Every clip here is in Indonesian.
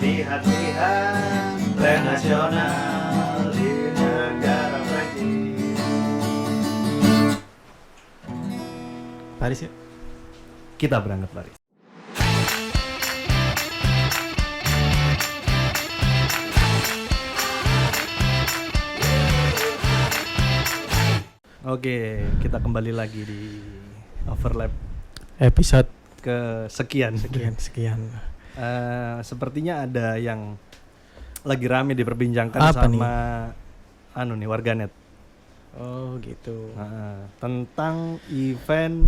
Lihat-lihat tren nasional di negara Prancis. Paris ya. Kita berangkat Paris. Oke, kita kembali lagi di Overlap Episode kesekian. sekian. Sepertinya ada yang lagi rame diperbincangkan Apa sama warganet. Oh gitu. Tentang event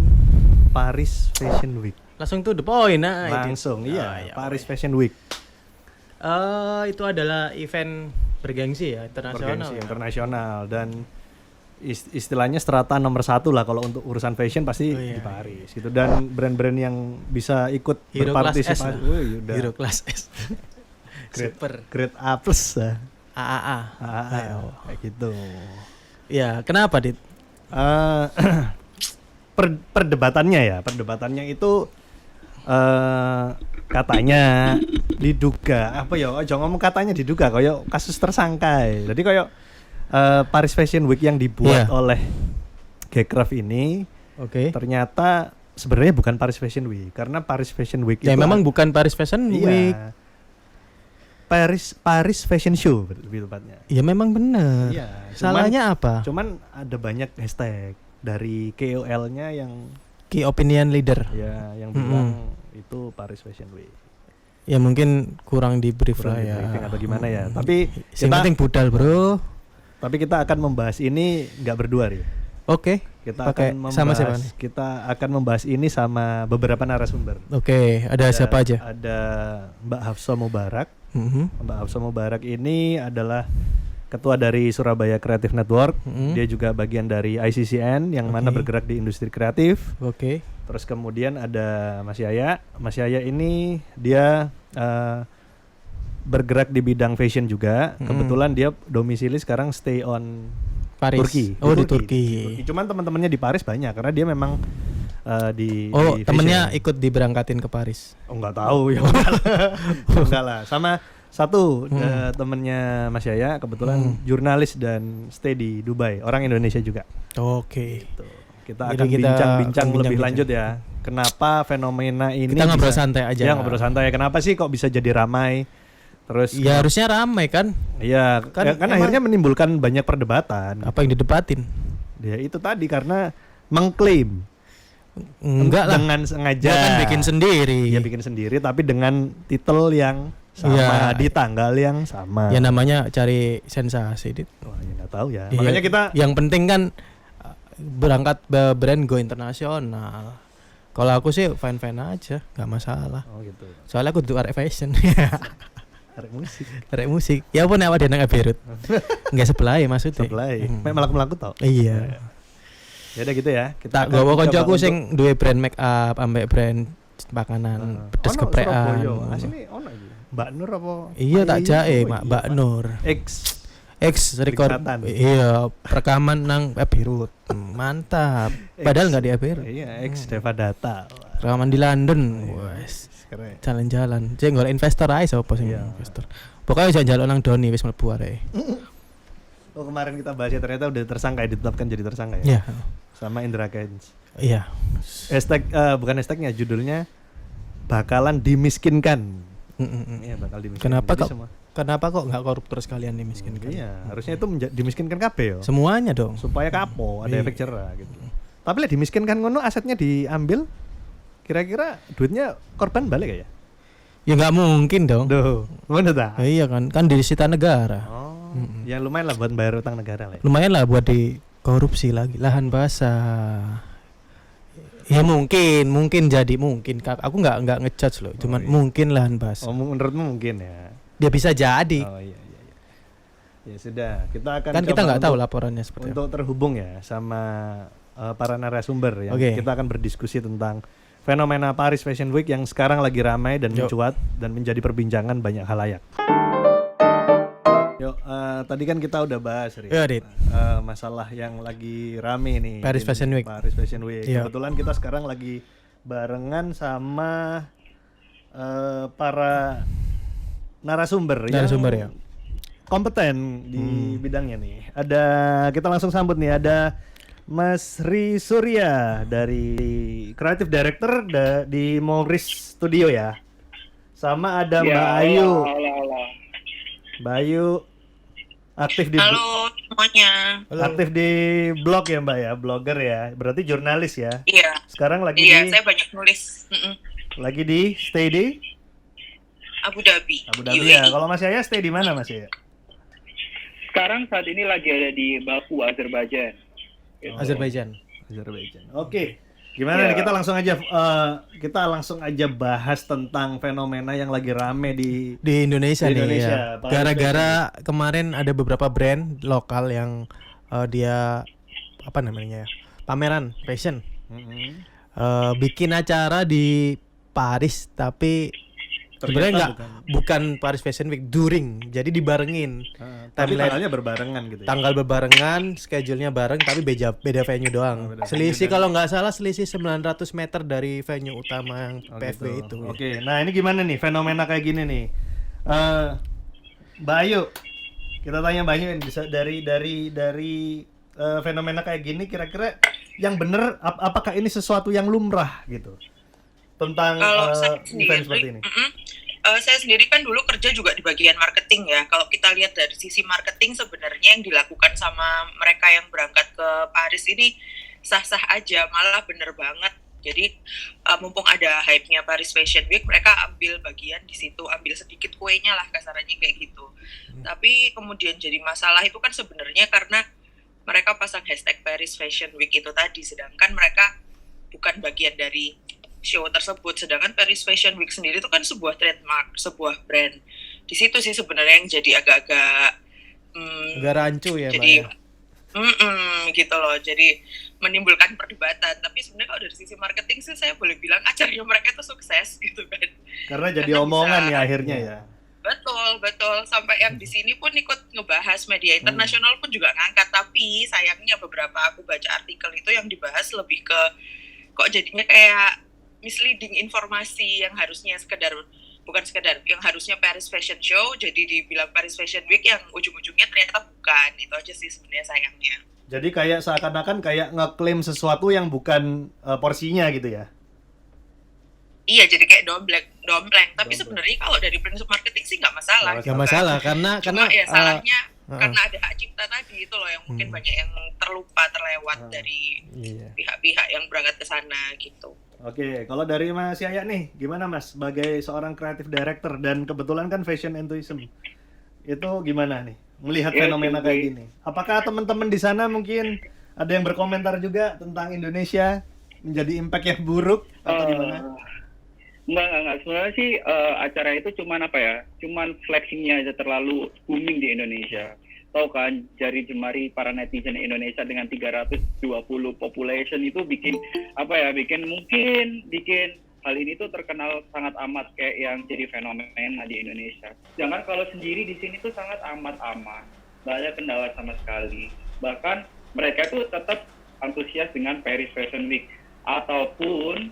Paris Fashion Week. Langsung to the point. Langsung, iya, Paris Fashion Week. Itu adalah event bergengsi ya, internasional. Bergengsi internasional dan istilahnya strata nomor 1 lah kalau untuk urusan fashion pasti di Paris gitu, dan brand-brand yang bisa ikut Hero berpartisipasi. Hero Class S. Grade A plus lah. AAA. Kayak gitu. Ya, kenapa Dit? Perdebatannya itu katanya diduga jangan ngomong katanya diduga kayak kasus tersangka. Jadi kayak Paris Fashion Week yang dibuat oleh Gcraft ini ternyata sebenarnya bukan Paris Fashion Week, karena Paris Fashion Week ya itu memang bukan Paris Fashion Week. Paris Fashion Show lebih tepatnya. Ya memang benar. Iya, salahnya apa? Cuman ada banyak hashtag dari KOL-nya yang Key Opinion Leader. Ya, yang bilang itu Paris Fashion Week. Ya mungkin kurang di brief lah ya. Briefing atau gimana ya. Tapi yang penting budal, Bro. Tapi kita akan membahas ini nggak berdua, Ri. Oke. Kita akan membahas, kita akan membahas ini sama beberapa narasumber. Ada siapa aja? Ada Mbak Hafsah Mubarak. Mbak Hafsah Mubarak ini adalah ketua dari Surabaya Creative Network. Dia juga bagian dari ICCN yang mana bergerak di industri kreatif. Terus kemudian ada Mas Yaya. Mas Yaya ini dia bergerak di bidang fashion juga. Kebetulan dia domisili sekarang stay on Paris. Turki. Di Turki. Cuman teman-temannya di Paris banyak karena dia memang di temennya ikut diberangkatin ke Paris. Enggak tahu ya. Enggak lah. Sama satu temennya Mas Yaya kebetulan jurnalis dan stay di Dubai, orang Indonesia juga. Gitu. Kita akan bincang-bincang lebih lanjut ya. Kenapa fenomena ini? Kita ngobrol santai aja. Ya, ngobrol santai. Kenapa sih kok bisa jadi ramai? Terus ya harusnya ramai kan? Iya, kan akhirnya menimbulkan banyak perdebatan. Apa yang didebatin? Ya itu tadi karena mengklaim. Enggak lah. Dengan sengaja. Dia kan bikin sendiri. Ya bikin sendiri tapi dengan titel yang sama di tanggal yang sama. Ya namanya cari sensasi. Wah, ya enggak tahu ya. Makanya kita yang penting kan berangkat brand go internasional. Kalau aku sih fine-fine aja, nggak masalah. Oh gitu. Soalnya aku tuh arek fashion. Arek Arek musik. musik. Ya pun awak nang Beirut. Enggak sebelah ya maksudnya. Sebelah. Mek melaku-melaku tau. Iya. Ya udah gitu ya. Kita gowo koncoku sing duwe brand make up ambek brand makanan pedes geprekan. Asline ono iki. Mbak Nur apa? Iya tak jae Mbak Nur. X record. Iya, rekaman nang Beirut. Mantap. Padahal enggak di Beirut. Iya, X Deva Data. Rekaman di London. Wes. Jalan-jalan. Cek golek investor ae sapa sing investor. Pokoknya jalan nang Doni wis mlebu arek. Oh, kemarin kita bahas ya ternyata udah tersangka, ditetapkan jadi tersangka ya. Iya. Sama Indra Kents. Iya. Bukan hashtagnya, judulnya bakalan dimiskinkan. Iya, bakal dimiskinkan. Kenapa kok nggak koruptor sekalian dimiskinkan? Iya, harusnya itu dimiskinkan kabeh yo. Semuanya dong. Supaya kapo, ada efek jerah gitu. Tapi lah dimiskinkan ngono, asetnya diambil, kira-kira duitnya korban balik ya? Ya nggak mungkin dong. Duh, mana ta? Iya kan disita negara. Oh, ya lumayan lah buat bayar utang negara lah. Lumayan lah buat di korupsi lagi, lahan basah. Ya mungkin jadi mungkin. Aku nggak ngejudge loh, cuman mungkin lahan basah. Oh, menurutmu mungkin ya? Dia bisa jadi. Oh iya. Ya sudah, kita akan kan kita nggak tahu laporannya seperti untuk apa. Terhubung ya sama para narasumber yang kita akan berdiskusi tentang fenomena Paris Fashion Week yang sekarang lagi ramai dan mencuat dan menjadi perbincangan banyak halayak. Tadi kan kita udah bahas masalah yang lagi rame nih Paris Fashion Week. Kebetulan kita sekarang lagi barengan sama para narasumber ya. Kompeten di bidangnya nih. Kita langsung sambut nih, ada Mas Ri Surya dari Creative Director di Morris Studio ya. Sama ada Mbak Ayu. Mbak Ayu aktif di Halo semuanya. Aktif di blog ya Mbak ya, blogger ya. Berarti jurnalis ya. Iya. Sekarang lagi saya banyak nulis. Lagi di stay di Abu Dhabi. Abu Dhabi ya. Kalau Mas Yaya stay di mana Mas Yaya? Sekarang saat ini lagi ada di Baku, Azerbaijan. Azerbaijan. Oke. Gimana nih, kita langsung aja bahas tentang fenomena yang lagi rame di Indonesia nih. Indonesia. Ya. Gara-gara kemarin ada beberapa brand lokal yang dia pameran fashion. Bikin acara di Paris, tapi sebenarnya bukan Paris Fashion Week, during, jadi dibarengin. Tapi tanggalnya berbarengan gitu ya? Tanggal berbarengan, schedule-nya bareng, tapi beda venue doang. Selisih kalau nggak salah selisih 900 meter dari venue utama yang PFW gitu. itu. Oke, nah ini gimana nih fenomena kayak gini nih? Mbak Ayu, kita tanya Mbak Ayu bisa dari fenomena kayak gini, kira-kira yang bener apakah ini sesuatu yang lumrah gitu? Tentang event seperti ini. Saya sendiri kan dulu kerja juga di bagian marketing ya. Kalau kita lihat dari sisi marketing, sebenarnya yang dilakukan sama mereka yang berangkat ke Paris ini sah-sah aja, malah bener banget. Jadi mumpung ada hype-nya Paris Fashion Week, mereka ambil bagian di situ, ambil sedikit kuenya lah kasarannya kayak gitu. Tapi kemudian jadi masalah itu kan sebenarnya karena mereka pasang hashtag Paris Fashion Week itu tadi, sedangkan mereka bukan bagian dari show tersebut. Sedangkan Paris Fashion Week sendiri itu kan sebuah trademark, sebuah brand. Di situ sih sebenarnya yang jadi agak-agak rancu ya, jadi Mbak. gitu loh, jadi menimbulkan perdebatan. Tapi sebenarnya kalau dari sisi marketing sih saya boleh bilang acaranya mereka itu sukses gitu kan, karena jadi omongan ya akhirnya ya. Betul. Sampai yang di sini pun ikut ngebahas, media internasional pun juga ngangkat. Tapi sayangnya beberapa aku baca artikel itu yang dibahas lebih ke kok jadinya kayak misleading informasi yang harusnya yang harusnya Paris Fashion Show jadi dibilang Paris Fashion Week, yang ujung-ujungnya ternyata bukan. Itu aja sih sebenarnya sayangnya. Jadi kayak seakan-akan kayak ngeklaim sesuatu yang bukan porsinya gitu ya. Iya, jadi kayak dompleng. Tapi sebenarnya kalau dari prinsip marketing sih nggak masalah. Nggak masalah karena ya salahnya karena ada hak cipta tadi itu loh yang mungkin banyak yang terlewat dari pihak-pihak yang berangkat ke sana gitu. Oke, kalau dari Mas Yaya nih, gimana Mas sebagai seorang creative director dan kebetulan kan fashion enthusiasm, itu gimana nih melihat fenomena kayak gini? Apakah teman-teman di sana mungkin ada yang berkomentar juga tentang Indonesia menjadi impact yang buruk atau gimana? Enggak. Sebenarnya sih acara itu cuman flexingnya aja terlalu booming di Indonesia. Tahu kan, jari jemari para netizen Indonesia dengan 320 population itu bikin hal ini tuh terkenal sangat amat kayak yang jadi fenomena di Indonesia. Jangan kalau sendiri di sini tuh sangat amat aman, nggak ada kendala sama sekali. Bahkan mereka tuh tetap antusias dengan Paris Fashion Week, adapun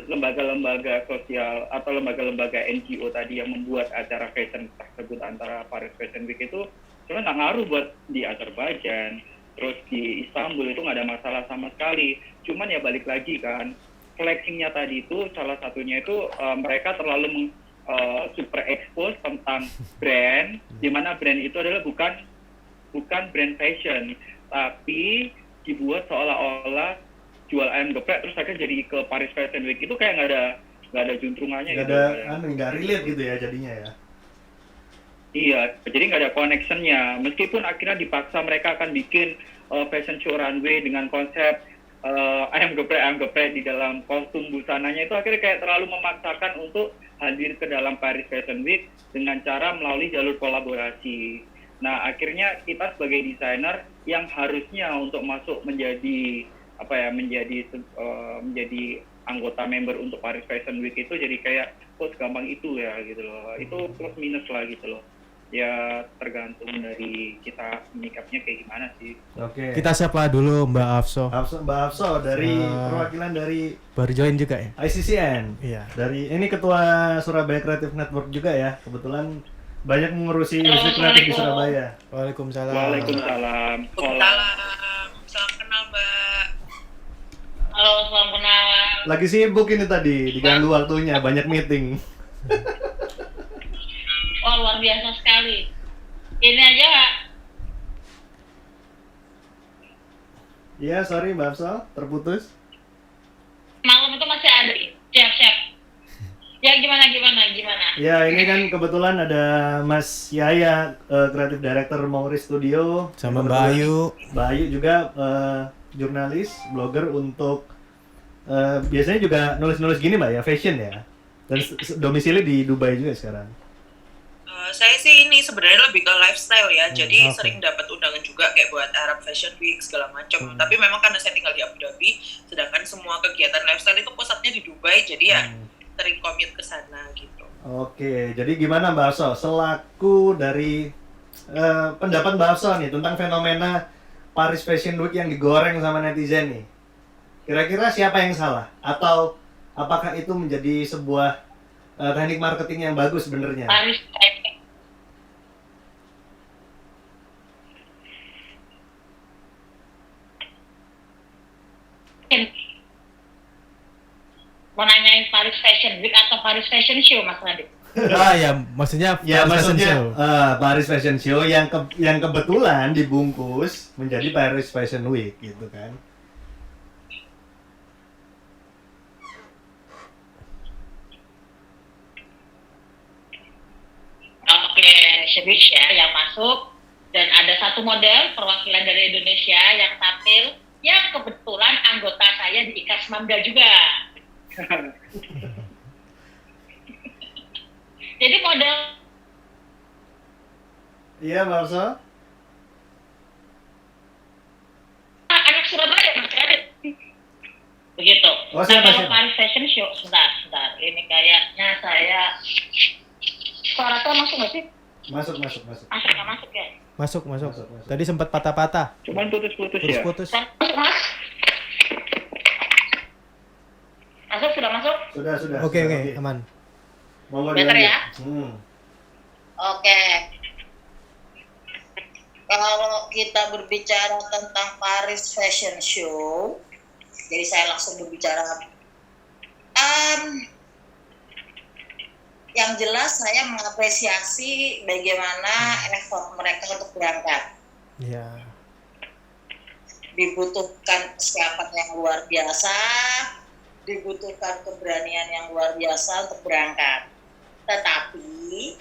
lembaga-lembaga sosial atau lembaga-lembaga NGO tadi yang membuat acara fashion tersebut antara Paris Fashion Week itu sebenarnya nggak ngaruh buat di Azerbaijan, terus di Istanbul itu nggak ada masalah sama sekali. Cuman ya balik lagi kan, flexingnya tadi itu salah satunya itu mereka terlalu super expose tentang brand, di mana brand itu adalah bukan brand fashion, tapi dibuat seolah-olah jual ayam geprek terus akhirnya jadi ke Paris Fashion Week. Itu kayak nggak ada juntrungannya gitu. Nggak relate gitu ya jadinya ya. Iya, jadi nggak ada connectionnya. Meskipun akhirnya dipaksa mereka akan bikin fashion show runway dengan konsep ayam geprek di dalam kostum busananya, itu akhirnya kayak terlalu memaksakan untuk hadir ke dalam Paris Fashion Week dengan cara melalui jalur kolaborasi. Nah, akhirnya kita sebagai desainer yang harusnya untuk masuk menjadi anggota member untuk Paris Fashion Week itu jadi kayak kok segampang itu ya gitu loh. Itu plus minus lah gitu loh. ya tergantung dari kita menyikapnya kayak gimana sih. Oke. Kita siapa dulu, Mbak Afso? Mbak Hafso dari Ah. perwakilan dari Baru join juga ya? ICCN. Iya. Dari ini ketua Surabaya Creative Network juga ya. Kebetulan banyak mengurusi industri kreatif di Surabaya. Waalaikumsalam. Waalaikumsalam. Salam, salam kenal Mbak. Halo, salam kenal. Lagi sibuk ini tadi, diganggu waktunya, banyak meeting. Oh, luar biasa sekali. Ini aja Iya, sorry Mbak Hafso, terputus. malam itu masih ada. Siap. Ya gimana? Ya, ini kan kebetulan ada Mas Yaya, Creative Director Mauri Studio. Sama Mbak Kebetulan Ayu. Mbak Ayu juga jurnalis, blogger untuk biasanya juga nulis-nulis gini Mbak ya, fashion ya. Dan domisili di Dubai juga sekarang. Saya sih ini sebenarnya lebih ke lifestyle ya, jadi oke. sering dapat undangan juga kayak buat Arab Fashion Week segala macam. Tapi memang karena saya tinggal di Abu Dhabi, sedangkan semua kegiatan lifestyle itu pusatnya di Dubai, jadi ya sering commute ke sana gitu. Oke, jadi gimana Mbak Hafso? Selaku dari pendapat Mbak Hafso nih tentang fenomena Paris Fashion Week yang digoreng sama netizen nih. Kira-kira siapa yang salah? Atau apakah itu menjadi sebuah teknik marketing yang bagus sebenarnya? Paris. Mau nanyain Paris Fashion Week atau Paris Fashion Show, Mas Nadif? Ah ya, maksudnya Ya Paris Fashion maksudnya Show. Paris Fashion Show yang kebetulan dibungkus menjadi Paris Fashion Week gitu kan. Oke, Shebish ya yang masuk, dan ada satu model perwakilan dari Indonesia yang tampil yang kebetulan anggota saya di IKAS Mamda juga. Jadi model Iya Mbak Hafso? anak Surabaya Mas Radit. Begitu. Oh, siapa, Nah, kalau siapa? Paris Fashion Show, sebentar. Ini kayaknya saya suara saya masuk nggak sih? Masuk. Masuk ya? Masuk. Masuk. Tadi sempat patah-patah. Cuman putus-putus ya. Putus-putus. Masuk, Mas? Masuk, sudah masuk? Sudah. Oke, aman. Monggo Better dilanjut. ya? Oke. Kalau kita berbicara tentang Paris Fashion Show, jadi saya langsung berbicara. Yang jelas saya mengapresiasi bagaimana effort mereka untuk berangkat. Iya. Dibutuhkan kesiapan yang luar biasa, dibutuhkan keberanian yang luar biasa untuk berangkat. Tetapi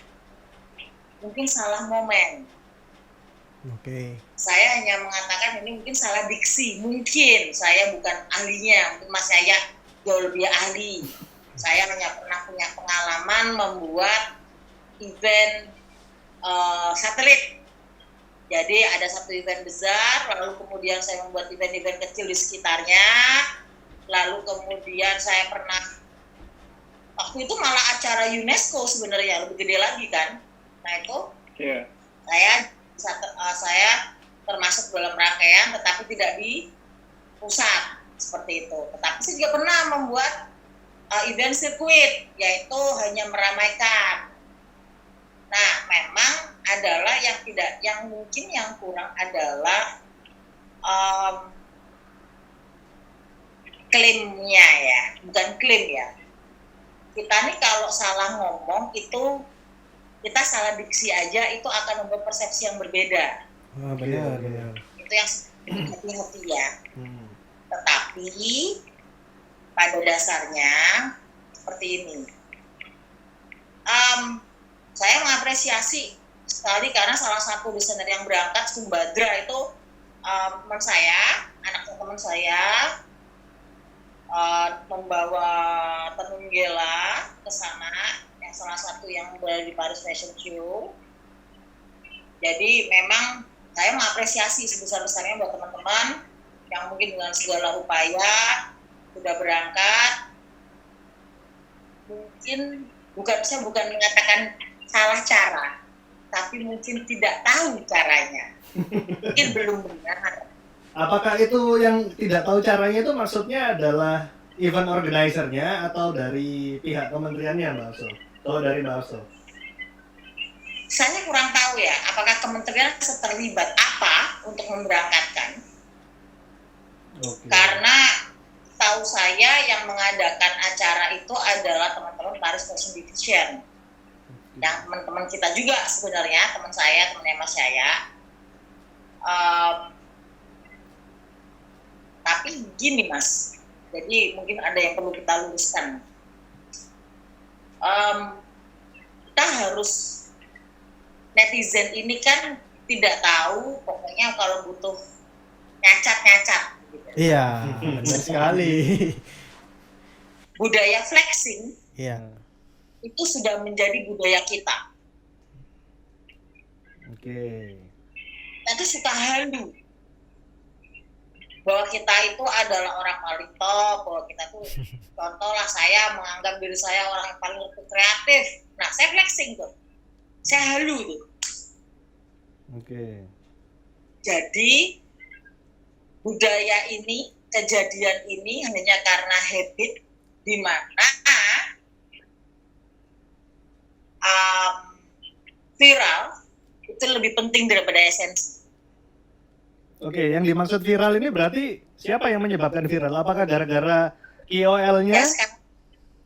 mungkin salah momen. Oke. Saya hanya mengatakan ini mungkin salah diksi. Mungkin saya bukan ahlinya, mungkin Mas Yaya jauh lebih ahli. Saya hanya pernah punya pengalaman membuat event satelit. Jadi ada satu event besar, lalu kemudian saya membuat event-event kecil di sekitarnya. Lalu kemudian saya pernah, waktu itu malah acara UNESCO sebenarnya, lebih gede lagi kan. Nah itu Iya. saya termasuk dalam rangkaian tetapi tidak di pusat seperti itu. Tetapi saya juga pernah membuat event sirkuit, yaitu hanya meramaikan. Nah, memang adalah yang mungkin yang kurang adalah klaimnya ya, bukan klaim ya. Kita nih kalau salah ngomong itu, kita salah diksi aja itu akan membuat persepsi yang berbeda. Benar. Itu yang hati-hati ya. Tetapi pada dasarnya seperti ini. Saya mengapresiasi sekali karena salah satu desainer yang berangkat, Sumbadra, itu teman saya, anak teman saya, membawa tenun gela ke sana, yang salah satu yang berada di Paris Fashion Show. Jadi memang saya mengapresiasi sebesar-besarnya buat teman-teman yang mungkin dengan segala upaya sudah berangkat. Mungkin saya bukan mengatakan salah cara, tapi mungkin tidak tahu caranya. Mungkin belum benar. Apakah itu yang tidak tahu caranya itu maksudnya adalah event organizer-nya atau dari pihak kementeriannya, Mbak Afso? Kalau dari Mbak Afso? Saya kurang tahu ya, apakah kementerian terlibat apa untuk memberangkatkan? Oke. Karena tahu saya yang mengadakan acara itu adalah teman-teman Paris Fashion Division. Yang teman-teman kita juga sebenarnya, teman saya, teman Mas saya. Tapi gini Mas, jadi mungkin ada yang perlu kita luruskan. Kita harus, netizen ini kan tidak tahu, pokoknya kalau butuh nyacat-nyacat. Gitu. Iya, benar sekali. Budaya flexing Iya. itu sudah menjadi budaya kita. Oke. Nanti suka halu bahwa kita itu adalah orang paling top, bahwa kita tuh contoh lah, saya menganggap diri saya orang yang paling kreatif. Nah, saya flexing tuh, saya halu tuh. Oke. Jadi budaya ini, kejadian ini hanya karena habit di mana viral itu lebih penting daripada esensi. Oke, yang dimaksud viral ini berarti siapa yang menyebabkan viral? Apakah gara-gara KOL-nya? Ya,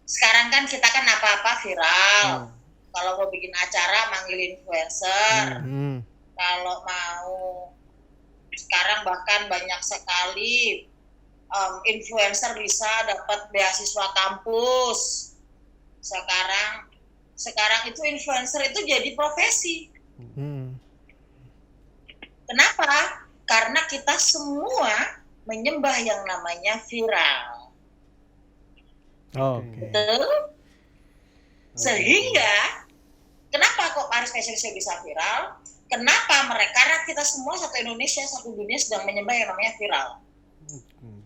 sekarang kan kita kan apa-apa viral. Kalau mau bikin acara manggil influencer. Kalau mau, sekarang bahkan banyak sekali influencer bisa dapat beasiswa kampus. Sekarang itu influencer itu jadi profesi. Kenapa? Karena kita semua menyembah yang namanya viral. Oke. Betul? Sehingga kenapa kok Paris Fashion Show bisa viral? Kenapa mereka? Karena kita semua satu Indonesia, satu dunia sedang menyembah yang namanya viral.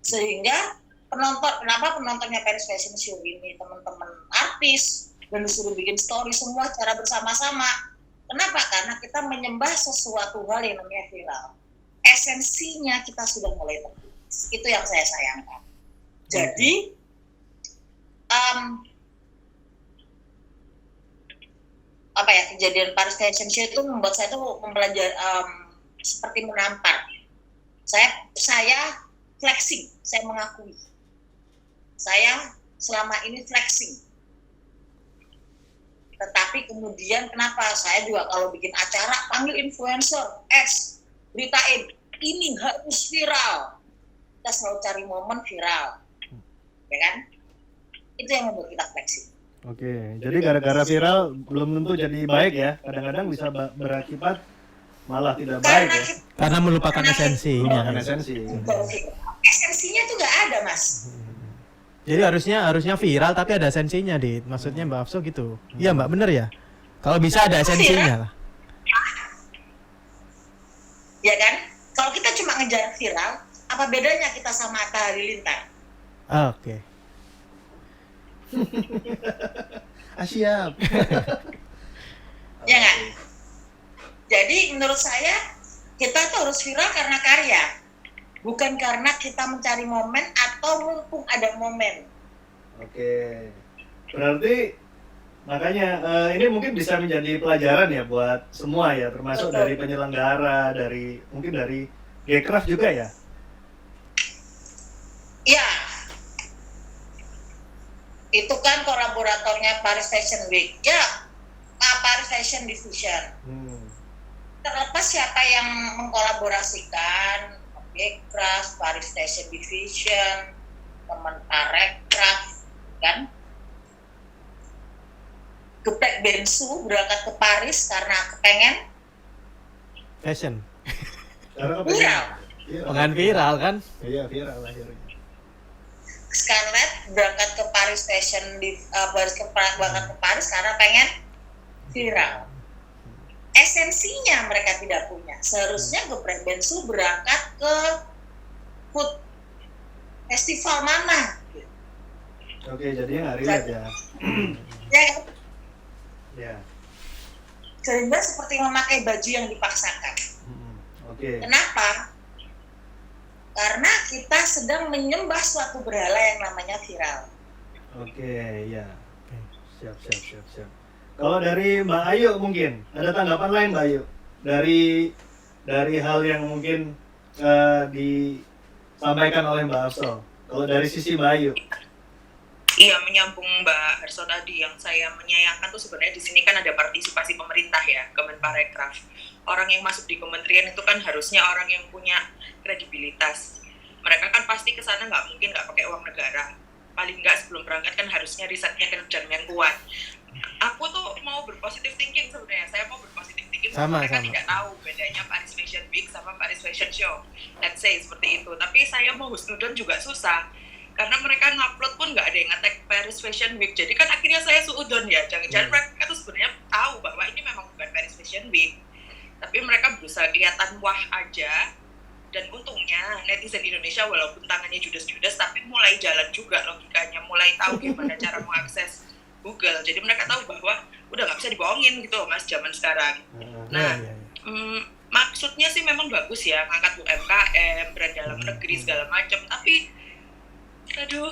Sehingga kenapa penontonnya Paris Fashion Show ini teman-teman artis dan disuruh bikin story semua cara bersama-sama. Kenapa? Karena kita menyembah sesuatu hal yang namanya viral. Esensinya kita sudah mulai terputus. Itu yang saya sayangkan. Jadi kejadian Paris Fashion Show itu membuat saya tuh mempelajari seperti menampar. Saya flexing, saya mengakui. Saya selama ini flexing. Tetapi kemudian kenapa saya juga kalau bikin acara panggil influencer, beritain ini harus viral. Kita selalu cari momen viral, ya kan? Itu yang membuat kita flexing. Oke, jadi gara-gara viral belum tentu jadi baik ya. Kadang-kadang bisa berakibat malah tidak baik ya. Karena melupakan esensinya. Melupakan esensi. Esensinya tuh nggak ada, Mas. Jadi harusnya viral tapi ada esensinya, Dit. Maksudnya Mbak Afso gitu. Iya, Mbak, bener ya? Kalau bisa ada esensinya lah. Ya kan? Kalau kita cuma ngejar viral, apa bedanya kita sama Atta Halilintar? Oke. Siap. Ya nggak? Jadi menurut saya kita tuh harus viral karena karya, bukan karena kita mencari momen atau mumpung ada momen. Oke. Berarti makanya ini mungkin bisa menjadi pelajaran ya buat semua ya, termasuk dari penyelenggara, mungkin dari Gcraft juga ya. Ya. Itu kan kolaboratornya Paris Fashion Week. Ya, Paris Fashion Division. Terlepas siapa yang mengkolaborasikan, Gcraft, Paris Fashion Division, teman Parekraf, kan? Geprek Bensu berangkat ke Paris karena kepengen Fashion. viral. Pengen viral kan? Iya, viral akhirnya. Scarlett berangkat ke Paris berangkat ke Paris karena pengen viral. Esensinya mereka tidak punya. Seharusnya Geprek Bensu berangkat ke food festival mana? Oke, jadinya nggak relate ya. Ya, Ya. Sehingga seperti memakai baju yang dipaksakan. Oke. Kenapa? Karena kita sedang menyembah suatu berhala yang namanya viral. Oke, ya. Siap. Kalau dari Mbak Ayu mungkin ada tanggapan lain Mbak Ayu dari hal yang mungkin disampaikan oleh Mbak Afsal. Kalau dari sisi Mbak Ayu. Iya, menyambung Mbak Harso tadi, yang saya menyayangkan tuh sebenarnya di sini kan ada partisipasi pemerintah ya, Kemenparekraf. Orang yang masuk di kementerian itu kan harusnya orang yang punya kredibilitas. Mereka kan pasti ke sana nggak mungkin nggak pakai uang negara. Paling nggak sebelum berangkat kan harusnya risetnya dan yang kuat. Aku tuh mau berpositif thinking sebenarnya. Saya mau berpositif thinking bahwa mereka tidak tahu bedanya Paris Fashion Week sama Paris Fashion Show. Let's say seperti itu. Tapi saya mau husnudon juga susah. Karena mereka ngupload pun nggak ada yang nge-tag Paris Fashion Week. Jadi kan akhirnya saya suudon ya. Jangan-jangan mereka tuh sebenarnya tahu bahwa ini memang bukan Paris Fashion Week. Tapi mereka berusaha kelihatan wah aja. Dan untungnya netizen Indonesia walaupun tangannya judes-judes tapi mulai jalan juga logikanya. Mulai tahu gimana cara mengakses Google. Jadi mereka tahu bahwa udah nggak bisa dibohongin gitu loh Mas zaman sekarang. Nah, maksudnya sih memang bagus ya ngangkat UMKM, brand dalam negeri segala macam. Tapi aduh,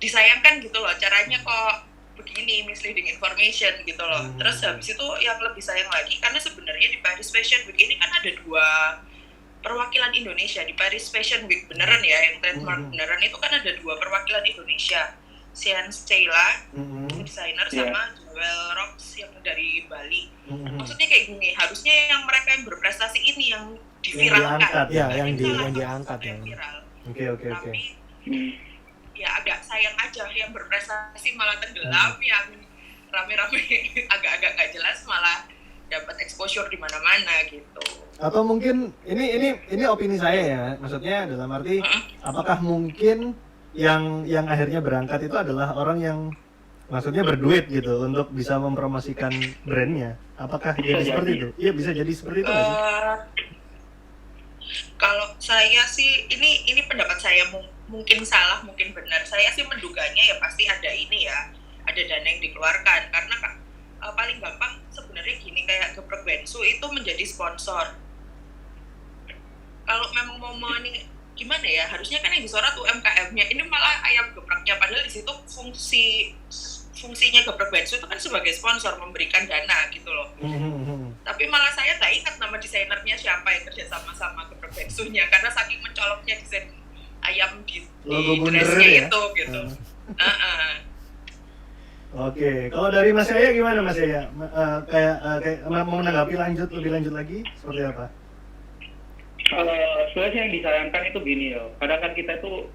disayangkan gitu loh caranya kok begini, misleading information gitu loh. Terus habis itu yang lebih sayang lagi karena sebenarnya di Paris Fashion Week ini kan ada 2 perwakilan Indonesia di Paris Fashion Week beneran ya, yang trademark beneran itu kan ada 2 perwakilan Indonesia, Sian Stella, desainer sama Joel Rocks yang dari Bali. Maksudnya kayak gini, harusnya yang mereka yang berprestasi ini yang diviralkan, yang diangkat ya. Viral. Oke. Tapi ya agak sayang aja yang berprestasi malah tenggelam, yang rame-rame agak-agak gak jelas malah dapat exposure di mana-mana gitu. Atau mungkin ini opini saya ya, maksudnya dalam arti apakah mungkin yang akhirnya berangkat itu adalah orang yang maksudnya berduit gitu untuk bisa mempromosikan brandnya? Apakah jadi seperti itu? Iya, bisa jadi seperti itu nggak sih? Kalau saya sih ini pendapat saya mungkin salah mungkin benar. Saya sih menduganya ya pasti ada ini ya, ada dana yang dikeluarkan karena paling gampang sebenarnya gini, kayak Geprek Bensu itu menjadi sponsor. Kalau memang mau ini gimana ya, harusnya kan yang disorot UMKM-nya, ini malah ayam gepreknya, padahal di situ fungsinya Geprek Bensu itu kan sebagai sponsor, memberikan dana gitu loh. Tapi malah saya tak ingat nama desainernya siapa yang kerja sama Geprek Bensunya, karena saking mencoloknya desain ayam di dressnya ya? Itu gitu. Oke, kalau dari Mas Yaya gimana Mas Yaya? Kayak mau menanggapi lebih lanjut lagi seperti apa? Sebenarnya yang disayangkan itu gini loh. Kadang kan kita itu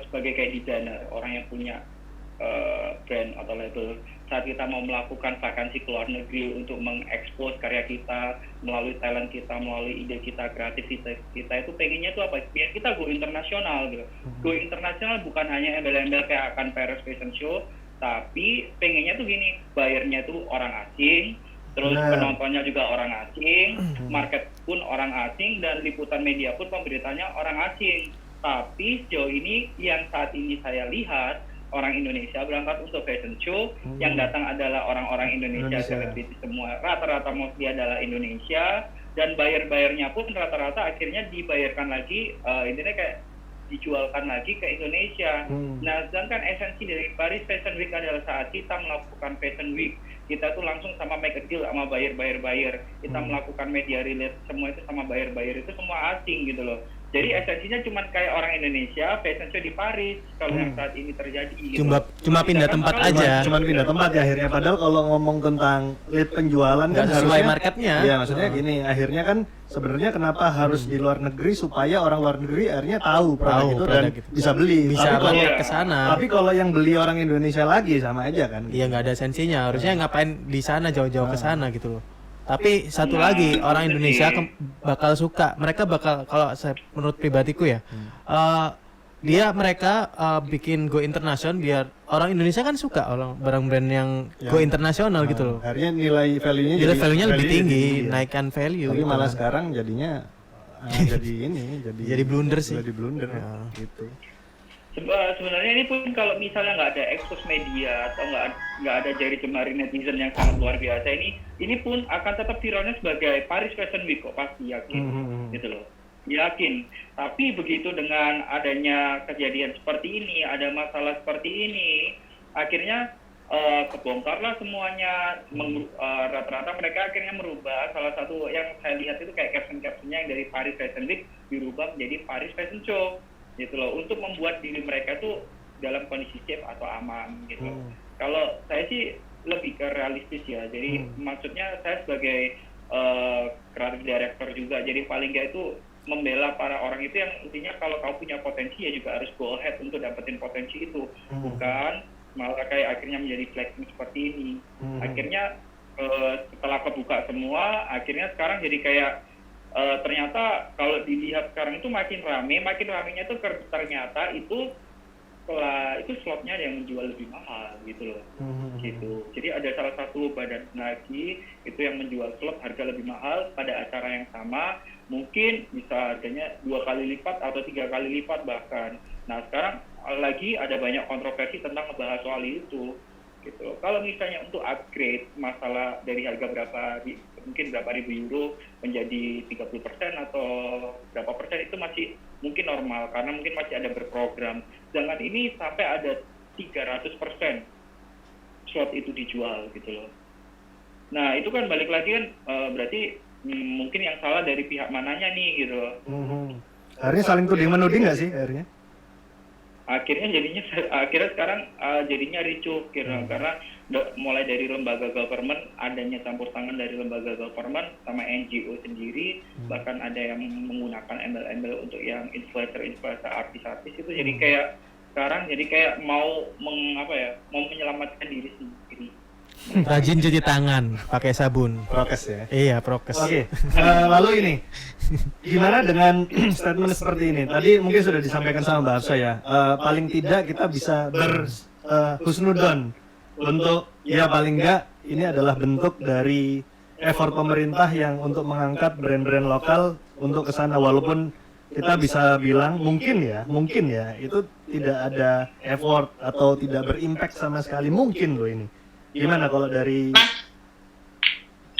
sebagai kayak desainer, orang yang punya brand atau label, saat kita mau melakukan vakansi ke luar negeri untuk mengekspos karya kita melalui talent kita, melalui ide kita, kreativitas kita, itu pengennya tuh apa? Biar kita go internasional gitu. Go internasional bukan hanya embel-embel kayak akan Paris Fashion Show, tapi pengennya tuh gini, bayarnya tuh orang asing, terus penontonnya juga orang asing, market pun orang asing, dan liputan media pun pemberitanya orang asing. Tapi sejauh ini yang saat ini saya lihat, orang Indonesia berangkat untuk fashion show, yang datang adalah orang-orang Indonesia, selebriti semua, rata-rata mostly adalah Indonesia, dan bayar-bayarnya pun rata-rata akhirnya dibayarkan lagi, intinya kayak dijualkan lagi ke Indonesia. Nah, sedangkan esensi dari Paris Fashion Week adalah saat kita melakukan Fashion Week, kita tuh langsung sama make a deal sama buyer. Kita melakukan media relate, semua itu sama buyer itu semua asing gitu loh. Jadi esensinya cuma kayak orang Indonesia fashion show di Paris kalau yang saat ini terjadi gitu. Cuma pindah tempat aja. Cuma pindah tempat ya akhirnya. Padahal kalau ngomong tentang lead penjualan kan sesuai harusnya marketnya. Iya, maksudnya gini, akhirnya kan sebenarnya kenapa harus di luar negeri supaya orang luar negeri akhirnya tahu produk itu dan gitu. bisa beli. Bisa balik ke sana. Tapi kalau yang beli orang Indonesia lagi sama aja kan. Iya, nggak ada esensinya. Harusnya ngapain di sana jauh-jauh ke sana gitu loh. Tapi satu lagi, orang Indonesia bakal suka. Mereka bakal, kalau saya menurut pribadiku ya, mereka bikin go internasional biar orang Indonesia kan suka barang brand yang go internasional gitu loh. Akhirnya nilai value-nya lebih tinggi, naikkan value. Tapi gitu malah kan. Sekarang jadinya jadi jadi blunder sih. Jadi blunder gitu. Sebenarnya ini pun kalau misalnya nggak ada ekspos media atau nggak ada jari jemari netizen yang sangat luar biasa, ini pun akan tetap viralnya sebagai Paris Fashion Week kok, pasti yakin gitu loh, yakin. Tapi begitu dengan adanya kejadian seperti ini, ada masalah seperti ini, akhirnya kebongkarlah semuanya. Rata-rata mereka akhirnya merubah. Salah satu yang saya lihat itu kayak caption-captionnya yang dari Paris Fashion Week dirubah menjadi Paris Fashion Show gitu loh, untuk membuat diri mereka tuh dalam kondisi safe atau aman gitu. Kalau saya sih lebih ke realistis ya, jadi maksudnya saya sebagai creative director juga, jadi paling nggak itu membela para orang itu yang intinya kalau kamu punya potensi ya juga harus go ahead untuk dapetin potensi itu, bukan malah kayak akhirnya menjadi flexing seperti ini. Akhirnya setelah kebuka semua, akhirnya sekarang jadi kayak ternyata kalau dilihat sekarang itu makin ramenya tuh ternyata itu slotnya yang menjual lebih mahal gitu loh. Gitu. Jadi ada salah satu badan lagi itu yang menjual slot harga lebih mahal pada acara yang sama, mungkin bisa harganya 2 kali lipat atau 3 kali lipat bahkan. Nah sekarang lagi ada banyak kontroversi tentang ngebahas soal itu gitu. Kalau misalnya untuk upgrade masalah dari harga mungkin berapa ribu euro menjadi 30% atau berapa persen, itu masih mungkin normal karena mungkin masih ada berprogram. Sedangkan ini sampai ada 300% slot itu dijual gitu loh. Nah itu kan balik lagi kan berarti mungkin yang salah dari pihak mananya nih gitu loh. Akhirnya saling tuding menuding nggak sih akhirnya? Akhirnya sekarang jadinya ricuh karena mulai dari lembaga government, adanya campur tangan dari lembaga government sama NGO sendiri, bahkan ada yang menggunakan embel-embel untuk yang influencer artis-artis itu. Jadi kayak sekarang jadi kayak mau menyelamatkan diri sendiri. Rajin cuci tangan pakai sabun. Prokes ya. Iya, prokes. Oke. Lalu ini gimana dengan statement seperti ini? Tadi mungkin sudah disampaikan sama Mbak Hafsa ya. Paling tidak kita bisa berhusnudon untuk ya paling enggak ini adalah bentuk dari effort pemerintah yang untuk mengangkat brand-brand lokal untuk ke sana, walaupun kita bisa bilang mungkin ya itu tidak ada effort atau tidak berimpact sama sekali mungkin loh ini. Gimana kalau dari Mas,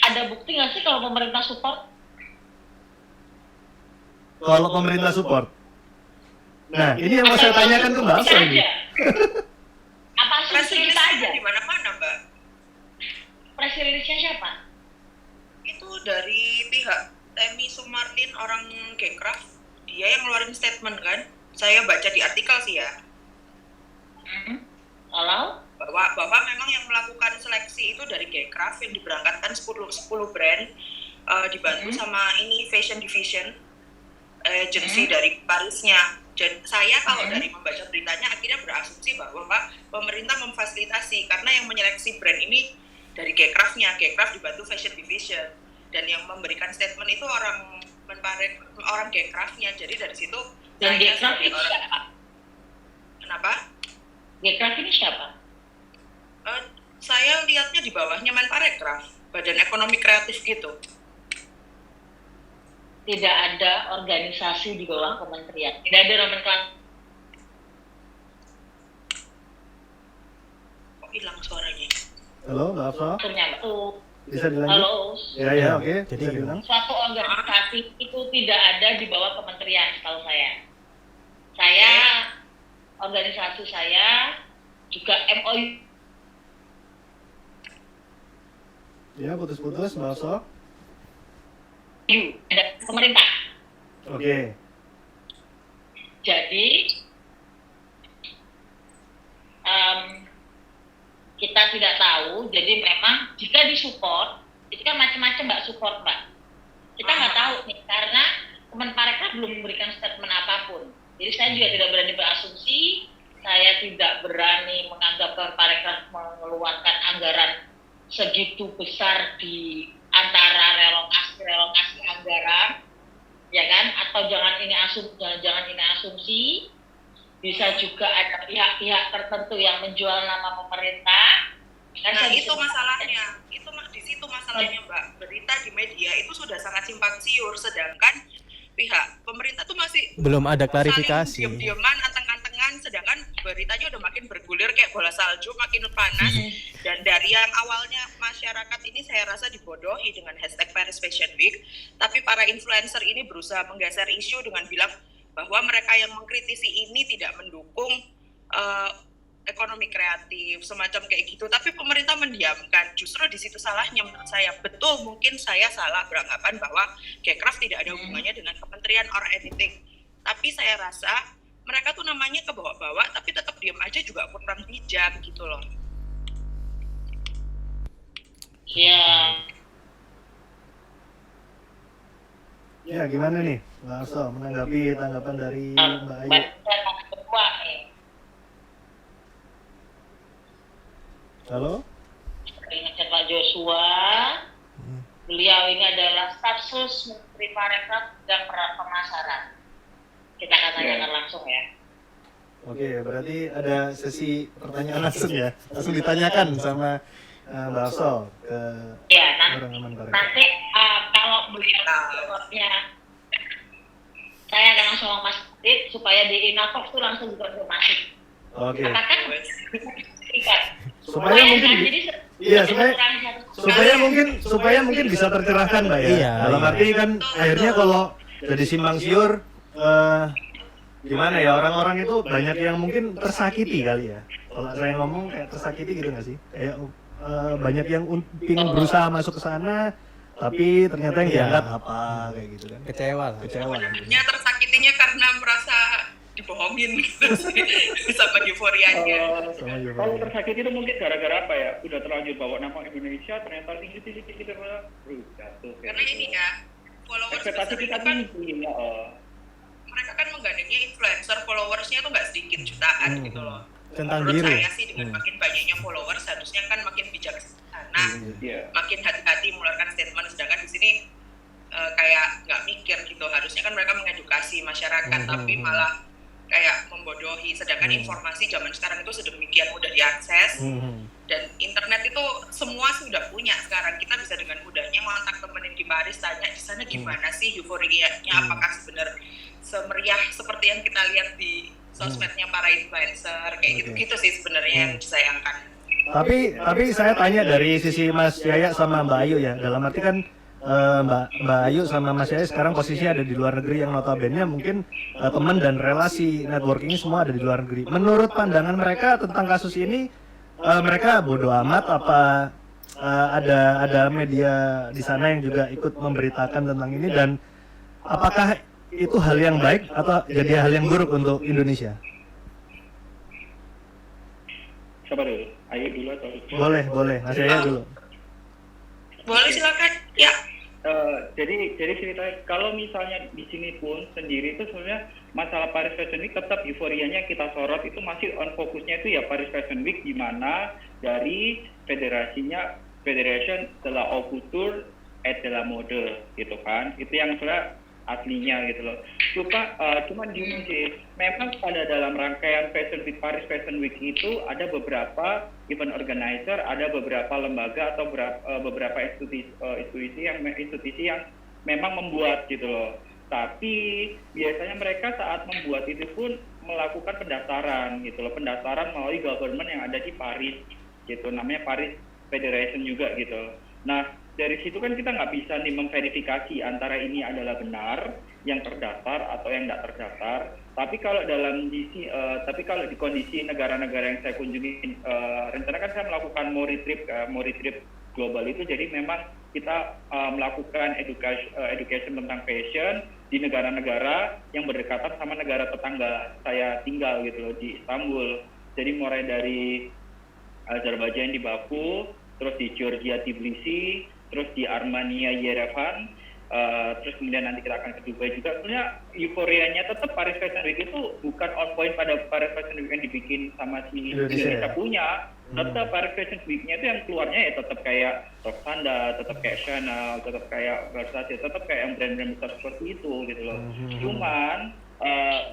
ada bukti nggak sih kalau pemerintah support? Kalau pemerintah support. Nah, ini yang mau saya tanyakan ke Mbak Hafsa ini. Apa asumsi kita aja? Di mana-mana, Mbak. Press release-nya siapa? Itu dari pihak Temi Sumarlin, orang Gengcraft. Dia yang ngeluarin statement kan. Saya baca di artikel sih ya. Kalau Bahwa memang yang melakukan seleksi itu dari Gengcraft yang diberangkatkan 10 brand dibantu sama ini Fashion Division agency dari Parisnya. Dan saya kalau dari membaca beritanya akhirnya berasumsi bahwa pemerintah memfasilitasi karena yang menyeleksi brand ini dari Gengcraft-nya, Gengcraft dibantu Fashion Division, dan yang memberikan statement itu orang Gengcraft-nya. Jadi dari situ dan saya Gengcraft sebagai itu orang, siapa? kenapa? Gengcraft ini siapa? Saya lihatnya di bawahnya Menparekraf, Badan Ekonomi Kreatif gitu. Tidak ada organisasi di bawah kementerian. Tidak ada nomenklatur. Kok hilang suaranya? Halo, Mbak Hafsa? Betul. Bisa dilanjut? Halo. Ya, oke. Jadi Bisa diulang. Suatu organisasi itu tidak ada di bawah kementerian, setahu saya. Organisasi saya juga MOU. Ya, putus-putus Mbak Hafsa. Ada pemerintah. Oke. Jadi kita tidak tahu. Jadi memang jika disupport, itu kan macam-macam Mbak support Mbak. Kita nggak tahu nih karena Kemenparekraf belum memberikan statement apapun. Jadi saya juga tidak berani berasumsi. Saya tidak berani menganggap Kemenparekraf mengeluarkan anggaran segitu besar di antara relokasi anggaran, ya kan? Atau jangan ini asumsi, bisa juga ada pihak-pihak tertentu yang menjual nama pemerintah. Nah itu masalahnya, di situ masalahnya Mbak. Berita di media itu sudah sangat simpang siur, sedangkan pihak pemerintah tuh masih belum ada klarifikasi. diam-diaman, anteng-antengan, sedangkan beritanya udah makin bergulir kayak bola salju, makin panas. Dan dari yang awalnya masyarakat ini saya rasa dibodohi dengan hashtag Paris Fashion Week, tapi para influencer ini berusaha menggeser isu dengan bilang bahwa mereka yang mengkritisi ini tidak mendukung ekonomi kreatif, semacam kayak gitu. Tapi pemerintah mendiamkan. Justru di situ salahnya menurut saya. Betul, mungkin saya salah beranggapan bahwa Gcraft tidak ada hubungannya dengan kementerian or anything. Tapi saya rasa mereka tuh namanya kebawa-bawa, tapi tetap diam aja juga kurang bijak gitu loh. Iya. Ya, gimana nih, Mbak Arso, menanggapi tanggapan dari Mbak Ayu? Kedua nih, Halo? ingat Pak Joshua, beliau ini adalah stafsus Menteri Pariwisata dan Pemasaran. Kita akan tanyakan langsung ya. Oke, berarti ada sesi pertanyaan langsung ya? Langsung ditanyakan sama Mbak Arso ke Ya, orang aman pariwisata. nanti kalau beliau jawabnya, saya akan langsung ngomong Mas Adit supaya di Inalcox itu langsung dikonfirmasi. Oke. Apakah tingkat? Supaya mungkin iya, supaya mungkin bisa tercerahkan, Mbak ya. Iya, Dalam iya. arti kan akhirnya kalau jadi simpang siur gimana ya, orang-orang itu banyak yang mungkin tersakiti kali ya. Kalau saya ngomong kayak tersakiti gitu nggak sih? Kayak banyak yang ingin berusaha masuk ke sana tapi ternyata yang Iya. dianggap apa kayak gitu kan. Kecewa lah. Kecewa. Sebenarnya tersakitinya karena merasa dibohongin gitu sih sama euforianya. Sama juga. Kalau tersakiti itu mungkin gara-gara apa ya? Udah terlanjur bawa nama Indonesia, ternyata tinggi gitu jatuh. Karena ini ya, followers Ekspektasi besar kita itu kan tinggi ya. mereka kan menggandengnya influencer, followersnya tuh nggak sedikit jutaan gitu loh. Centang Menurut biru. saya sih dengan makin banyaknya followers harusnya kan makin bijaksana, Iya. makin hati-hati mengeluarkan statement. Sedangkan di sini kayak nggak mikir gitu. Harusnya kan mereka mengedukasi masyarakat, tapi malah kayak membodohi. Sedangkan informasi zaman sekarang itu sedemikian mudah diakses, dan internet itu semua sudah punya sekarang. Kita bisa dengan mudahnya kontak temen yang di Paris, tanya di sana gimana sih euforianya, apakah sebenarnya semeriah seperti yang kita lihat di sosmednya para influencer, kayak gitu-gitu sih sebenarnya yang disayangkan. Tapi saya tanya dari sisi Mas Yaya sama Mbak Ayu ya. Dalam arti kan Mbak Ayu sama Mas Yaya sekarang posisinya ada di luar negeri, yang notabene mungkin teman dan relasi networking semua ada di luar negeri. Menurut pandangan mereka tentang kasus ini, mereka bodoh amat apa ada media di sana yang juga ikut memberitakan tentang ini, dan apakah itu hal yang baik atau jadi hal yang buruk untuk Indonesia? Siapa dulu? Ayo dulu atau? Boleh, Mas Yaya dulu. Boleh silakan. Ya. Jadi ceritanya kalau misalnya di sini pun sendiri itu sebenarnya masalah Paris Fashion Week tetap euforianya kita sorot itu masih on fokusnya itu ya Paris Fashion Week, di mana dari Federation de la Haute Couture et de la Mode gitu kan, itu yang sebenarnya aslinya gitu loh. Cuman gini sih, memang pada dalam rangkaian Fashion Week, Paris Fashion Week itu ada beberapa event organizer, ada beberapa lembaga atau beberapa institusi yang memang membuat gitu loh. Tapi biasanya mereka saat membuat itu pun melakukan pendaftaran gitu loh, pendaftaran melalui government yang ada di Paris gitu, namanya Paris Federation juga gitu. Nah, dari situ kan kita nggak bisa nih memverifikasi antara ini adalah benar yang terdaftar atau yang nggak terdaftar. Tapi kalau di kondisi negara-negara yang saya kunjungi, rencana kan saya melakukan Mori trip global itu, jadi memang kita melakukan education tentang fashion di negara-negara yang berdekatan sama negara tetangga saya tinggal gitu loh, di Istanbul. Jadi mulai dari Azerbaijan di Baku, terus di Georgia Tbilisi, terus di Armenia Yerevan, terus kemudian nanti kita akan ke Dubai juga. Sebenarnya euforianya tetap Paris Fashion Week itu bukan on point pada Paris Fashion Week yang dibikin sama si Indonesia punya. Tetap Paris Fashion Week-nya itu yang keluarnya ya tetap kayak Roksanda, tetap kayak Chanel, tetap kayak Versace, tetap kayak yang brand-brand besar seperti itu gitu loh. Cuman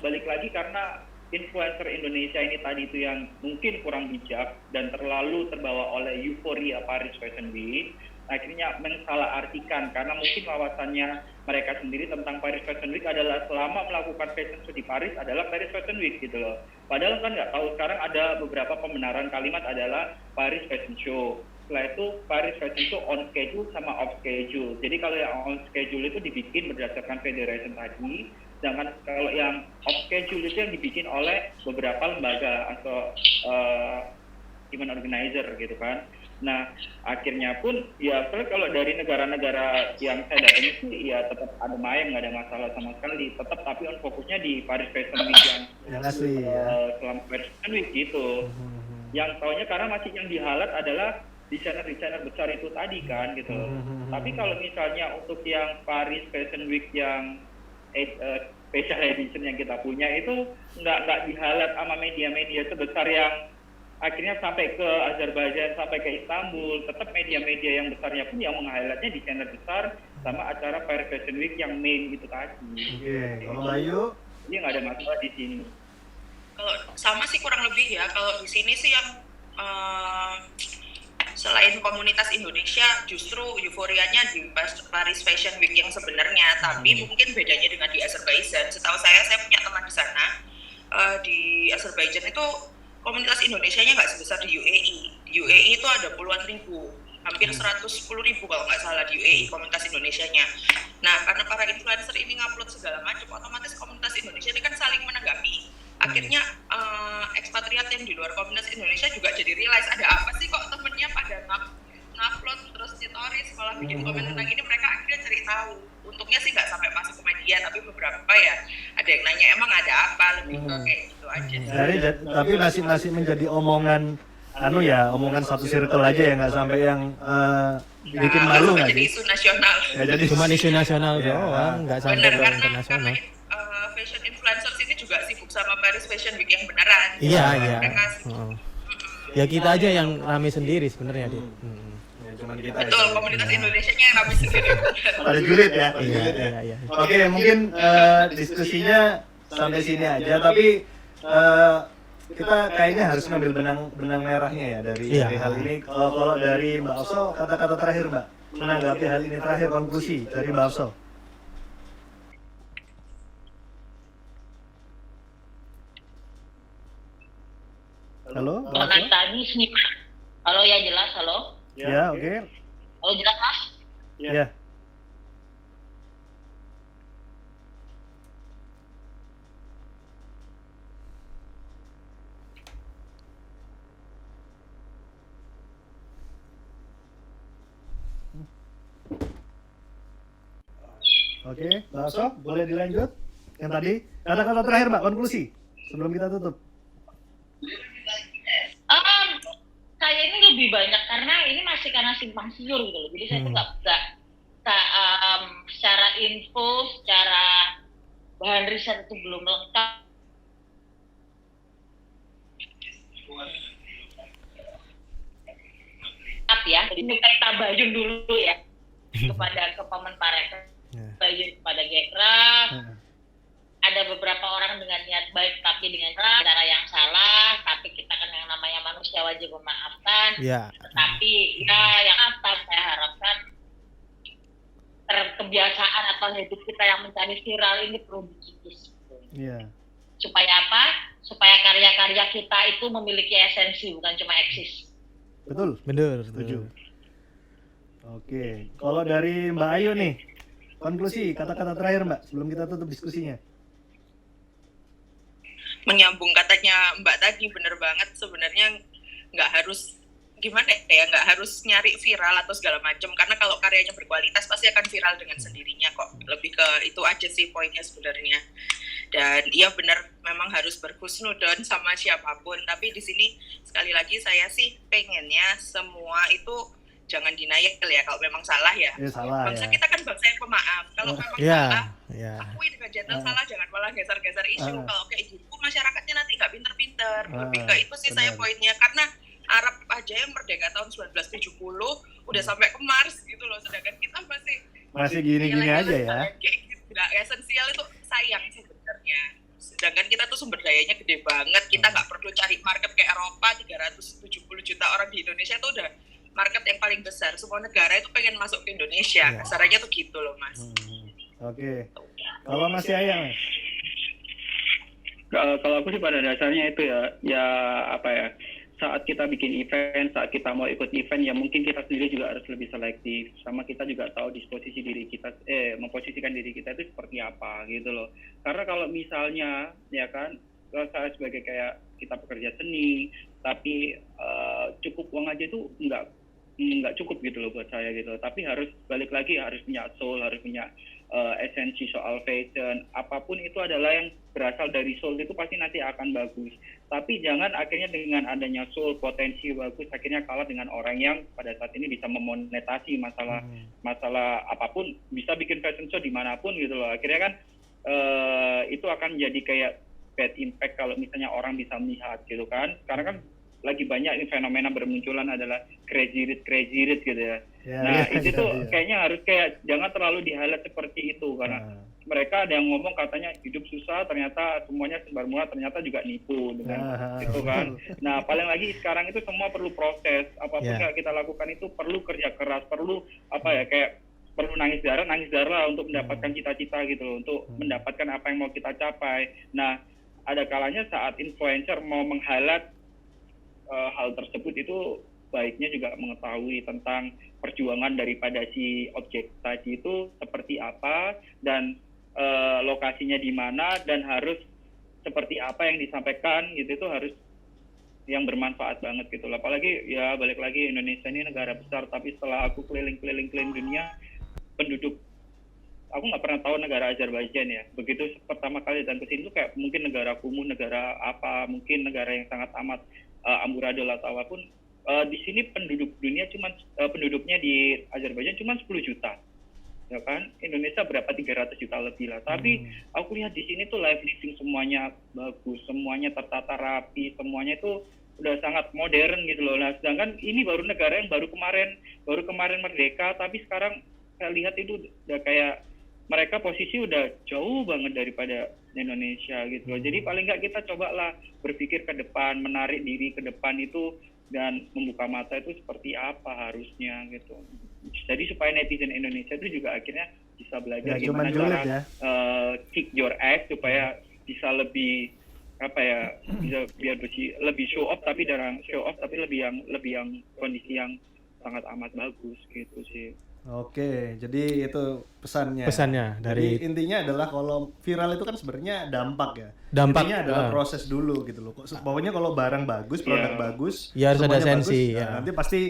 balik lagi karena influencer Indonesia ini tadi itu yang mungkin kurang bijak dan terlalu terbawa oleh euforia Paris Fashion Week, akhirnya mensalahartikan karena mungkin wawasannya mereka sendiri tentang Paris Fashion Week adalah selama melakukan fashion show di Paris adalah Paris Fashion Week gitu loh. Padahal kan nggak tahu sekarang ada beberapa pembenaran kalimat adalah Paris Fashion Show. Setelah itu Paris Fashion Show on schedule sama off schedule. Jadi kalau yang on schedule itu dibikin berdasarkan federation tadi, sedangkan kalau yang off schedule itu yang dibikin oleh beberapa lembaga atau event organizer gitu kan. Nah, akhirnya pun ya kalau dari negara-negara yang saya datangi sih ya tetap ada main, nggak ada masalah sama sekali. Tetap tapi on fokusnya di Paris Fashion Week yang asli ya. selama Paris Fashion Week gitu. Yang taunya karena masih yang dihalat adalah desainer-desainer besar itu tadi kan gitu. Tapi kalau misalnya untuk yang Paris Fashion Week yang special edition yang kita punya itu nggak dihalat sama media-media sebesar yang akhirnya sampai ke Azerbaijan, sampai ke Istanbul. Tetap media-media yang besarnya pun yang meng-highlightnya desainer besar sama acara Paris Fashion Week yang main gitu tadi. Oke, kalau Bayu? Ini nggak ada masalah di sini. Kalau sama sih kurang lebih ya, kalau di sini sih yang selain komunitas Indonesia justru euforianya di Paris Fashion Week yang sebenarnya, tapi mungkin bedanya dengan di Azerbaijan. Setahu saya punya teman di sana, di Azerbaijan itu komunitas Indonesianya nggak sebesar di UAE. Di UAE itu ada puluhan ribu, hampir 110.000 kalau nggak salah di UAE komunitas Indonesianya. Nah, karena para influencer ini ngupload segala macam, otomatis komunitas Indonesia ini kan saling menanggapi. Akhirnya ekspatriat yang di luar komunitas Indonesia juga jadi realize ada apa sih kok temennya pada ngupload terus nyetoris malah bikin komen tentang ini. Mereka akhirnya cari tahu. Untungnya sih nggak sampai masuk ke media, tapi beberapa ya ada yang nanya emang ada apa, lebih ke kayak gitu aja. Tapi masih menjadi omongan omongan satu circle aja ya, nggak sampai yang bikin malu nggak jadi sih? isu nasional. Ya, jadi Cuma isu nasional ya, doang, nggak sampai bener, ke karena internasional. Fashion influencers ini juga sibuk sama Paris Fashion Week yang beneran. Iya. Mereka Ya kita aja yang rame sendiri sebenarnya dia. Ya, cuman kita betul, aja. komunitas Indonesianya yang kami sendiri. Pada julid ya. Iya. Oke, mungkin diskusinya sampai sini aja, tapi kita kayaknya harus ngambil benang merahnya ya dari hal ini. Kalau dari Mbak Afso, kata-kata terakhir Mbak menanggapi hal ini, terakhir konklusi dari Mbak Afso. Halo, Mbak Afso? Tadi sih. Halo ya, jelas, halo. Ya, oke. Halo, jelas Mas? Ya. Oke, Mbak Afso, boleh dilanjut? Yang tadi, kata-kata terakhir Mbak, konklusi sebelum kita tutup. Saya ini lebih banyak karena ini masih karena simpang siur gitu loh. Jadi saya tuh nggak secara info, secara bahan riset itu belum lengkap. Ya, jadi kita tabayun dulu ya kepada Kemenparekraf, tabayun kepada Gekraf. Ada beberapa orang dengan niat baik tapi dengan cara yang salah, tapi kita kan yang namanya manusia wajib memaafkan. Tapi ya yang apa saya harapkan kebiasaan atau hidup kita yang mencari viral ini perlu dikikis. Supaya apa? Supaya karya-karya kita itu memiliki esensi, bukan cuma eksis. Betul? Bener. Setuju. Oke, kalau dari Mbak Ayu nih, konklusi, kata-kata terakhir Mbak sebelum kita tutup diskusinya. Menyambung katanya Mbak tadi, bener banget, sebenarnya nggak harus nggak harus nyari viral atau segala macam, karena kalau karyanya berkualitas pasti akan viral dengan sendirinya kok. Lebih ke itu aja sih poinnya sebenarnya. Dan iya benar, memang harus berhusnudon sama siapapun, tapi di sini sekali lagi saya sih pengennya semua itu jangan denial ya, kalau memang salah ya. Bangsa kita kan bangsa yang pemaaf. Kalau memang salah, akui dengan gentle salah, jangan malah geser-geser isu. Kalau kayak gitu masyarakatnya nanti nggak pinter-pinter. Lebih ke itu sih saya poinnya, karena Arab aja yang merdeka tahun 1970 udah sampai ke Mars gitu loh, sedangkan kita masih gini-gini aja ya. Kayak gitu. Nah, esensial itu sayang sebenarnya. Sedangkan kita tuh sumber dayanya gede banget, kita nggak perlu cari market kayak Eropa, 370 juta orang di Indonesia tuh udah market yang paling besar. Semua negara itu pengen masuk ke Indonesia. Iya. Kasarnya tuh gitu loh, Mas. Oke. Kalau Mas Yaya, Mas? Kalau aku sih pada dasarnya itu ya apa ya, saat kita bikin event, saat kita mau ikut event, ya mungkin kita sendiri juga harus lebih selektif, sama kita juga tahu disposisi diri kita, memposisikan diri kita itu seperti apa gitu loh. Karena kalau misalnya ya kan, kalau saya sebagai kayak kita pekerja seni, tapi cukup uang aja itu nggak cukup gitu loh buat saya gitu. Tapi harus balik lagi, harus punya soul, harus punya esensi soal fashion. Apapun itu adalah yang berasal dari soul itu pasti nanti akan bagus. Tapi jangan akhirnya dengan adanya soul potensi bagus akhirnya kalah dengan orang yang pada saat ini bisa memonetasi masalah apapun, bisa bikin fashion show dimanapun gitu loh. Akhirnya kan itu akan jadi kayak bad impact kalau misalnya orang bisa melihat gitu kan. Sekarang kan lagi banyak fenomena bermunculan adalah crazy rich gitu ya. Nah itu tuh kayaknya harus kayak jangan terlalu di-highlight seperti itu, karena mereka ada yang ngomong katanya hidup susah, ternyata semuanya serba murah, ternyata juga nipu dengan itu kan. Nah paling lagi sekarang itu semua perlu proses, apapun yang kita lakukan itu perlu kerja keras, perlu apa ya, kayak perlu nangis darah untuk mendapatkan cita-cita gitu loh, untuk mendapatkan apa yang mau kita capai. Nah ada kalanya saat influencer mau meng-highlight hal tersebut, itu baiknya juga mengetahui tentang perjuangan daripada si objek tadi itu seperti apa, dan lokasinya di mana, dan harus seperti apa yang disampaikan gitu, itu harus yang bermanfaat banget gitu. Apalagi ya balik lagi, Indonesia ini negara besar, tapi setelah aku keliling dunia, penduduk aku nggak pernah tahu negara Azerbaijan ya. Begitu pertama kali datang ke sini tuh kayak mungkin negara kumuh, negara apa, mungkin negara yang sangat amat amburadul atau apapun. Di sini penduduk dunia penduduknya di Azerbaijan cuma 10 juta. Ya kan? Indonesia berapa, 300 juta lebih lah. Tapi aku lihat di sini tuh life living semuanya bagus, semuanya tertata rapi, semuanya itu udah sangat modern gitu loh. Nah, sedangkan ini baru negara yang baru kemarin merdeka, tapi sekarang saya lihat itu udah kayak mereka posisi udah jauh banget daripada Indonesia gitu loh. Jadi paling nggak kita cobalah berpikir ke depan, menarik diri ke depan itu, dan membuka mata itu seperti apa harusnya gitu. Jadi supaya netizen Indonesia itu juga akhirnya bisa belajar gimana cara kick your ass supaya bisa lebih apa ya, bisa biar lebih show off, tapi lebih yang kondisi yang sangat amat bagus gitu sih. Oke, jadi itu pesannya. Dari jadi intinya adalah kalau viral itu kan sebenarnya dampak ya. Dampak. Intinya adalah proses dulu gitu loh. Pokoknya kalau barang bagus, produk bagus, ya harus ada esensi. Bagus, nanti pasti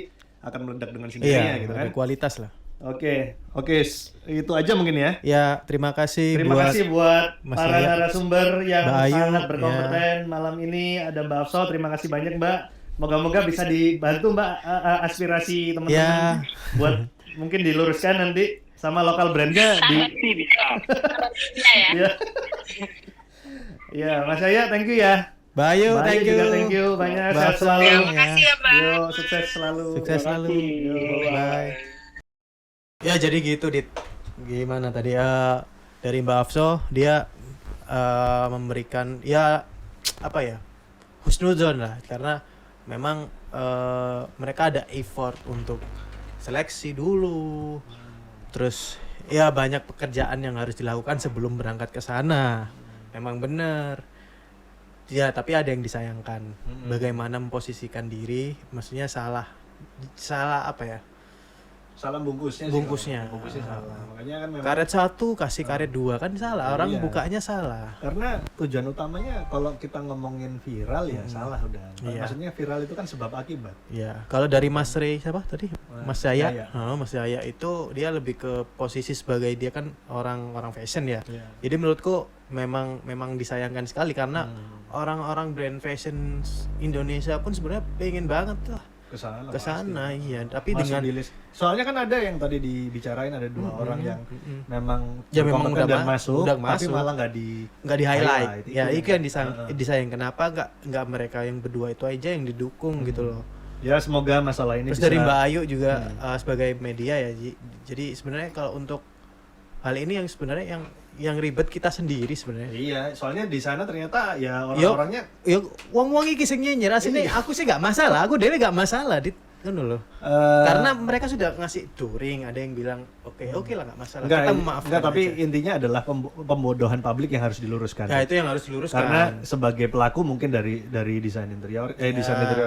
akan meledak dengan sendirinya gitu kan. Kualitas lah. Oke, itu aja mungkin ya. Ya, terima kasih buat Mas para Yaya, narasumber yang Mbak Ayu, sangat berkompeten malam ini. Ada Mbak Afso, terima kasih banyak Mbak. Moga-moga bisa dibantu Mbak aspirasi teman-teman buat mungkin diluruskan nanti sama lokal brandnya di bisa. Ya, Mas Yaya, thank you ya. Bayu, thank you banyak. Sehat selalu. Terima kasih ya, Mbak. Yo, sukses selalu. Yo, bye. Ya jadi gitu Dit. Gimana tadi dari Mbak Afso, dia memberikan ya apa ya, husnuzon lah, karena memang mereka ada effort untuk seleksi dulu, terus ya banyak pekerjaan yang harus dilakukan sebelum berangkat ke sana. Memang benar ya, tapi ada yang disayangkan, bagaimana memposisikan diri, maksudnya salah apa ya, salah bungkusnya salah. Makanya kan memang karet 1 kasih karet 2 kan salah, orang bukanya salah. Karena tujuan utamanya kalau kita ngomongin viral ya salah udah. Maksudnya viral itu kan sebab akibat. Iya. Kalau dari Mas Rey siapa tadi? Mas Yaya. Mas Yaya itu dia lebih ke posisi sebagai dia kan orang fashion ya. Jadi menurutku memang disayangkan sekali, karena orang-orang brand fashion Indonesia pun sebenarnya pengen banget lah ke sana, iya, tapi masuk dengan soalnya kan ada yang tadi dibicarain, ada 2 orang yang memang memang udah masuk, tapi malah nggak di highlight. Ya itu yang disayang, kenapa nggak mereka yang berdua itu aja yang didukung gitu loh. Ya semoga masalah ini terus bisa. Dari Mbak Ayu juga sebagai media ya, jadi sebenarnya kalau untuk hal ini yang sebenarnya yang ribet kita sendiri sebenarnya. Iya, soalnya di sana ternyata ya orang-orangnya wong-wong iki sing nyenyir asine aku sih enggak masalah, aku dhewe enggak masalah, Dit. Ngono loh. Eh, Karena mereka sudah ngasih touring, ada yang bilang oke lah nggak masalah. enggak, Kita memaafkan enggak, tapi aja. intinya adalah pembodohan publik yang harus diluruskan. Ya itu yang harus diluruskan. Karena sebagai pelaku mungkin dari desain interior, Ya.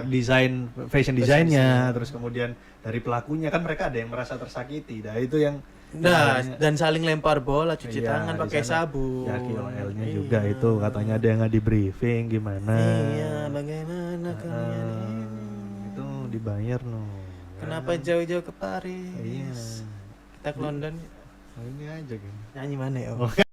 desain fashion desainnya, terus kemudian dari pelakunya kan mereka ada yang merasa tersakiti. Nah itu yang Nah, sebenarnya- dan saling lempar bola, cuci Iya, tangan di pakai sana. sabun. Ya KOL-nya Iya. juga itu katanya ada yang nggak di briefing gimana. Iya, bagaimana kalian ini? Itu dibayar no. Kenapa jauh-jauh ke Paris? Iya. Kita ke London Oh, ini aja kan. nyanyi mana ya? Oh.